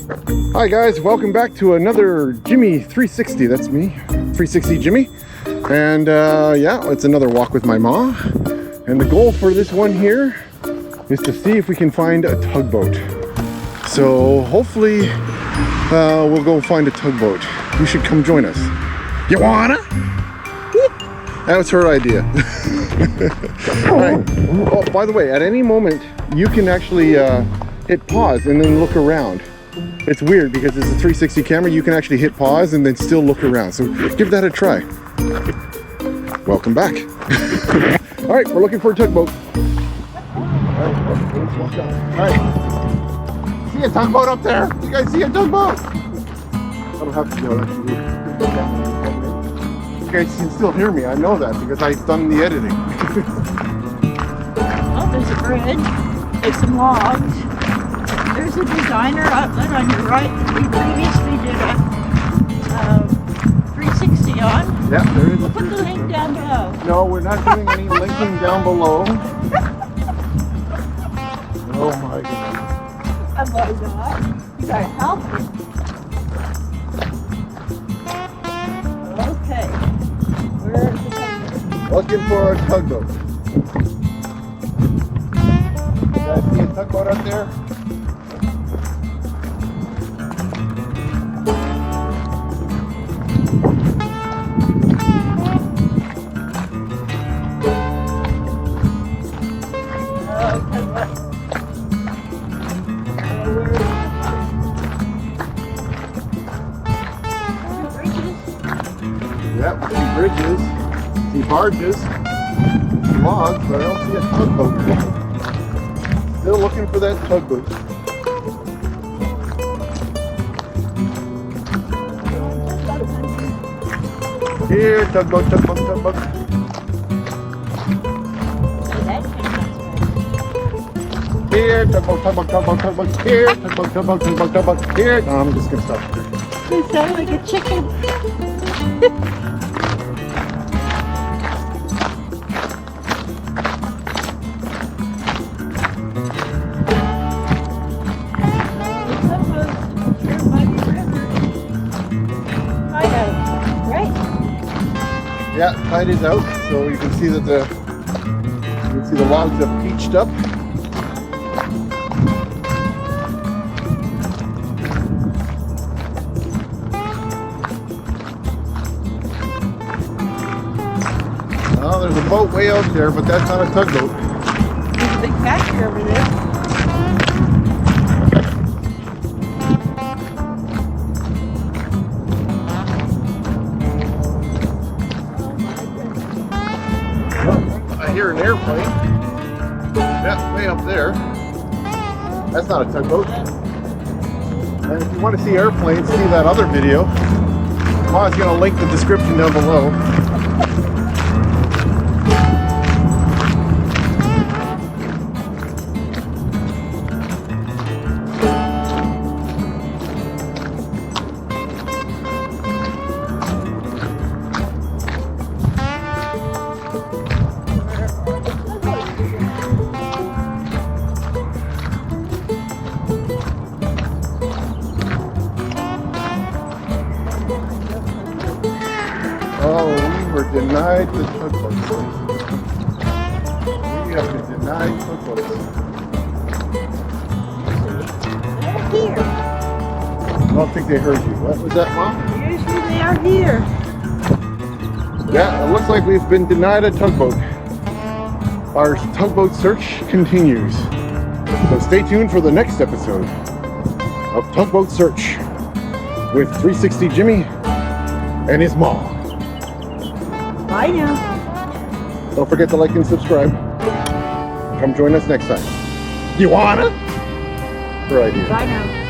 Hi guys, welcome back to another Jimi 360. That's me, 360 Jimi. And yeah, it's another walk with my ma. And the goal for this one here is to see if we can find a tugboat. So hopefully we'll go find a tugboat. You should come join us. You wanna? That was her idea. All right. Oh, by the way, at any moment you can actually hit pause and then look around. It's weird because it's a 360 camera. You can actually hit pause and then still look around. So give that a try. Welcome back. All right, we're looking for a tugboat. All right. See a tugboat up there? You guys see a tugboat? I don't have to go. You guys can still hear me. I know that because I've done the editing. Oh, there's a bridge. There's some logs. There's a designer outlet on your right that we previously did a 360 on. Yeah, there is. We'll put the link down below. No, we're not doing any linking down below. Oh my goodness. Oh my God. You gotta help me. Okay. Where's the tugboat? Looking for a tugboat. You guys see a tugboat up there? Yep, see bridges, see barges, see logs, but I don't see a tugboat. Still looking for that tugboat. Here, tugboat, tugboat, tugboat. Here, tugboat, tugboat, tugboat, tugboat. Here, tugboat, tugboat, tugboat, tugboat. Here. No, I'm just gonna stop here. You sound like a chicken. Yeah, tide is out, so you can see that the logs have peached up. Oh, there's a boat way out there, but that's not a tugboat. There's a big factory over there. I hear an airplane. Yeah, way up there. That's not a tugboat. And if you want to see airplanes, see that other video. Ma's going to link the description down below. Oh, we were denied the tugboats. We have been denied tugboats. They're here. I don't think they heard you. What was that, Mom? Usually they are here. Yeah, it looks like we've been denied a tugboat. Our tugboat search continues. So stay tuned for the next episode of Tugboat Search with 360 Jimi and his mom. Bye now. Don't forget to like and subscribe. Come join us next time. You wanna? Her idea. Bye now.